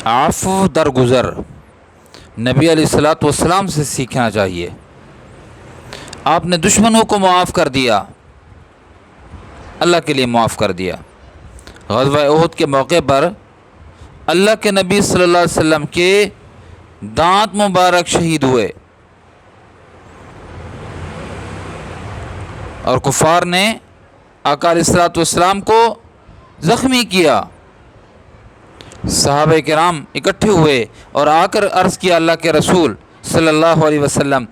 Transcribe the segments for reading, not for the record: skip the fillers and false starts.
عفو درگزر نبی علیہ الصلوۃ والسلام سے سیکھنا چاہیے۔ آپ نے دشمنوں کو معاف کر دیا، اللہ کے لیے معاف کر دیا۔ غزوہ احد کے موقع پر اللہ کے نبی صلی اللہ علیہ وسلم کے دانت مبارک شہید ہوئے اور کفار نے آقا علیہ الصلوۃ والسلام کو زخمی کیا۔ صحابہ کرام اکٹھے ہوئے اور آ کر عرض کیا اللہ کے رسول صلی اللہ علیہ وسلم،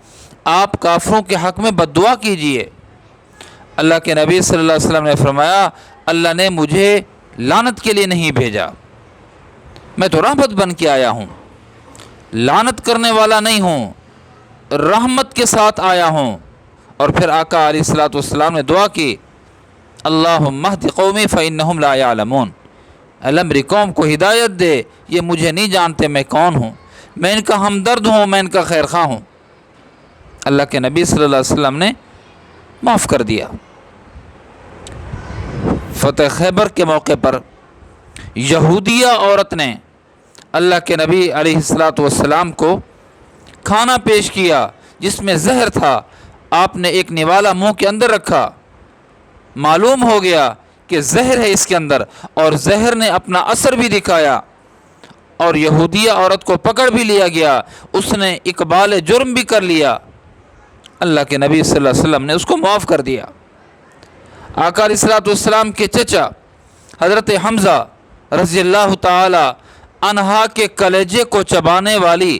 آپ کافروں کے حق میں بد دعا کیجئے۔ اللہ کے نبی صلی اللہ علیہ وسلم نے فرمایا، اللہ نے مجھے لعنت کے لیے نہیں بھیجا، میں تو رحمت بن کے آیا ہوں، لعنت کرنے والا نہیں ہوں، رحمت کے ساتھ آیا ہوں۔ اور پھر آقا علیہ الصلوۃ والسلام نے دعا کی، اللہم اہد قومی فإنہم لا یعلمون، اللہ میری قوم کو ہدایت دے، یہ مجھے نہیں جانتے میں کون ہوں، میں ان کا ہمدرد ہوں، میں ان کا خیر خواہ ہوں۔ اللہ کے نبی صلی اللہ علیہ وسلم نے معاف کر دیا۔ فتح خیبر کے موقع پر یہودیہ عورت نے اللہ کے نبی علیہ الصلوۃ والسلام کو کھانا پیش کیا جس میں زہر تھا۔ آپ نے ایک نوالا منہ کے اندر رکھا، معلوم ہو گیا کہ زہر ہے اس کے اندر، اور زہر نے اپنا اثر بھی دکھایا اور یہودیہ عورت کو پکڑ بھی لیا گیا، اس نے اقبال جرم بھی کر لیا۔ اللہ کے نبی صلی اللہ علیہ وسلم نے اس کو معاف کر دیا۔ آقا علیہ الصلوۃ والسلام کے چچا حضرت حمزہ رضی اللہ تعالی عنہا کے کلیجے کو چبانے والی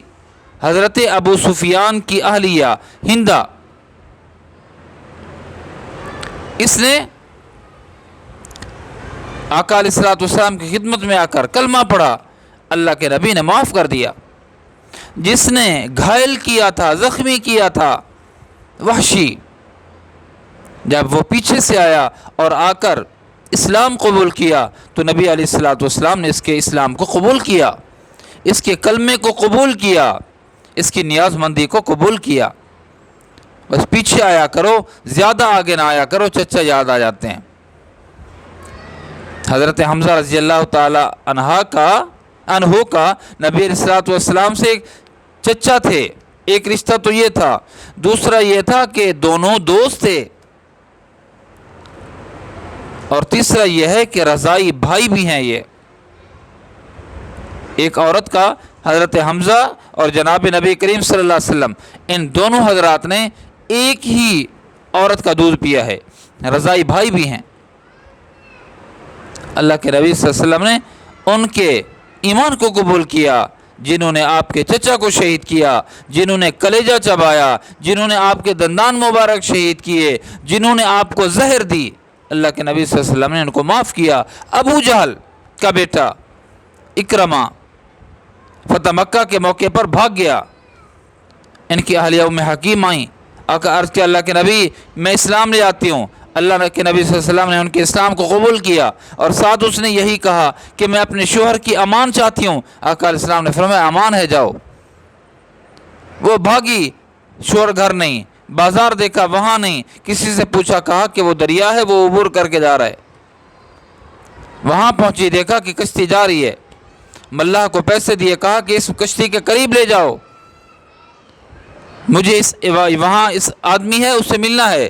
حضرت ابو سفیان کی اہلیہ ہندہ، اس نے آقا علیہ الصلوۃ والسلام کی خدمت میں آ کر کلمہ پڑھا، اللہ کے نبی نے معاف کر دیا۔ جس نے گھائل کیا تھا، زخمی کیا تھا وحشی، جب وہ پیچھے سے آیا اور آ کر اسلام قبول کیا تو نبی علیہ الصلوۃ والسلام نے اس کے اسلام کو قبول کیا، اس کے کلمے کو قبول کیا، اس کی نیاز مندی کو قبول کیا۔ بس پیچھے آیا کرو، زیادہ آگے نہ آیا کرو، چچا یاد آ جاتے ہیں۔ حضرت حمزہ رضی اللہ تعالی عنہ کا نبی علیہ الصلوۃ والسلام سے چچا تھے۔ ایک رشتہ تو یہ تھا، دوسرا یہ تھا کہ دونوں دوست تھے، اور تیسرا یہ ہے کہ رضائی بھائی بھی ہیں۔ یہ ایک عورت کا حضرت حمزہ اور جناب نبی کریم صلی اللہ علیہ وسلم، ان دونوں حضرات نے ایک ہی عورت کا دودھ پیا ہے، رضائی بھائی بھی ہیں۔ اللہ کے نبی صلی اللہ علیہ وسلم نے ان کے ایمان کو قبول کیا، جنہوں نے آپ کے چچا کو شہید کیا، جنہوں نے کلیجہ چبایا، جنہوں نے آپ کے دندان مبارک شہید کیے، جنہوں نے آپ کو زہر دی، اللہ کے نبی صلی اللہ علیہ وسلم نے ان کو معاف کیا۔ ابو جہل کا بیٹا اکرمہ فتح مکہ کے موقع پر بھاگ گیا، ان کی اہلیہ ام حکیم آئیں، عرض کیا اللہ کے نبی میں اسلام لے آتی ہوں۔ اللہ کے نبی صلی اللہ علیہ وسلم نے ان کے اسلام کو قبول کیا، اور ساتھ اس نے یہی کہا کہ میں اپنے شوہر کی امان چاہتی ہوں۔ آقا علیہ السلام نے فرمایا امان ہے، جاؤ۔ وہ بھاگی، شوہر گھر نہیں، بازار دیکھا وہاں نہیں، کسی سے پوچھا، کہا کہ وہ دریا ہے، وہ عبور کر کے جا رہا ہے۔ وہاں پہنچی، دیکھا کہ کشتی جا رہی ہے، ملاح کو پیسے دیے، کہا کہ اس کشتی کے قریب لے جاؤ، مجھے وہاں اس آدمی ہے، اس سے ملنا ہے۔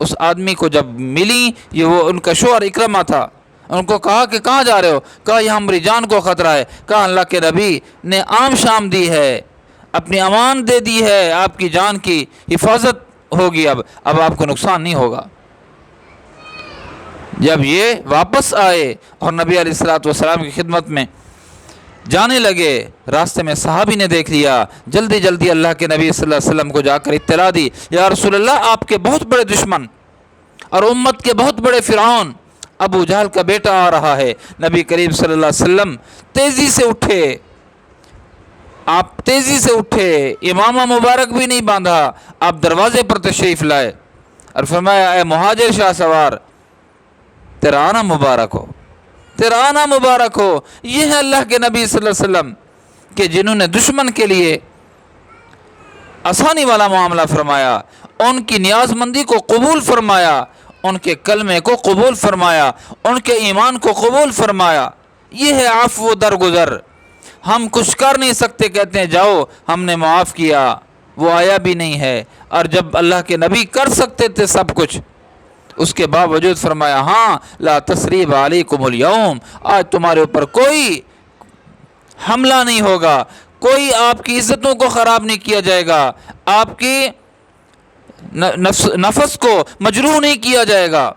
اس آدمی کو جب ملی، یہ وہ ان کا شوہر اکرمہ تھا، ان کو کہا کہ کہاں جا رہے ہو؟ کہا یہاں ہماری جان کو خطرہ ہے۔ کہا اللہ کے نبی نے عام شام دی ہے، اپنی امان دے دی ہے، آپ کی جان کی حفاظت ہوگی، اب آپ کو نقصان نہیں ہوگا۔ جب یہ واپس آئے اور نبی علیہ الصلوۃ والسلام کی خدمت میں جانے لگے، راستے میں صحابی نے دیکھ لیا، جلدی جلدی اللہ کے نبی صلی اللہ علیہ وسلم کو جا کر اطلاع دی، یا رسول اللہ آپ کے بہت بڑے دشمن اور امت کے بہت بڑے فرعون ابو جہل کا بیٹا آ رہا ہے۔ نبی کریم صلی اللہ علیہ وسلم تیزی سے اٹھے، آپ تیزی سے اٹھے، امامہ مبارک بھی نہیں باندھا، آپ دروازے پر تشریف لائے اور فرمایا اے مہاجر شاہ سوار، تیرا آنا مبارک ہو، تیرا آنا مبارک ہو۔ یہ ہے اللہ کے نبی صلی اللہ علیہ وسلم کہ جنہوں نے دشمن کے لیے آسانی والا معاملہ فرمایا، ان کی نیاز مندی کو قبول فرمایا، ان کے کلمے کو قبول فرمایا، ان کے ایمان کو قبول فرمایا۔ یہ ہے عفو درگزر، ہم کچھ کر نہیں سکتے، کہتے ہیں جاؤ ہم نے معاف کیا، وہ آیا بھی نہیں ہے۔ اور جب اللہ کے نبی کر سکتے تھے سب کچھ، اس کے باوجود فرمایا ہاں لا تثریب علیکم الیوم، آج تمہارے اوپر کوئی حملہ نہیں ہوگا، کوئی آپ کی عزتوں کو خراب نہیں کیا جائے گا، آپ کی نفس کو مجروح نہیں کیا جائے گا۔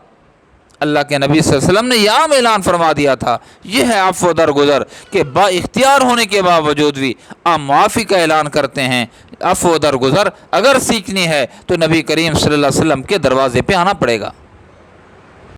اللہ کے نبی صلی اللہ علیہ وسلم نے یہ عام اعلان فرما دیا تھا۔ یہ ہے عفو درگزر کہ با اختیار ہونے کے باوجود بھی آپ معافی کا اعلان کرتے ہیں۔ عفو درگزر اگر سیکھنی ہے تو نبی کریم صلی اللہ علیہ وسلم کے دروازے پہ آنا پڑے گا۔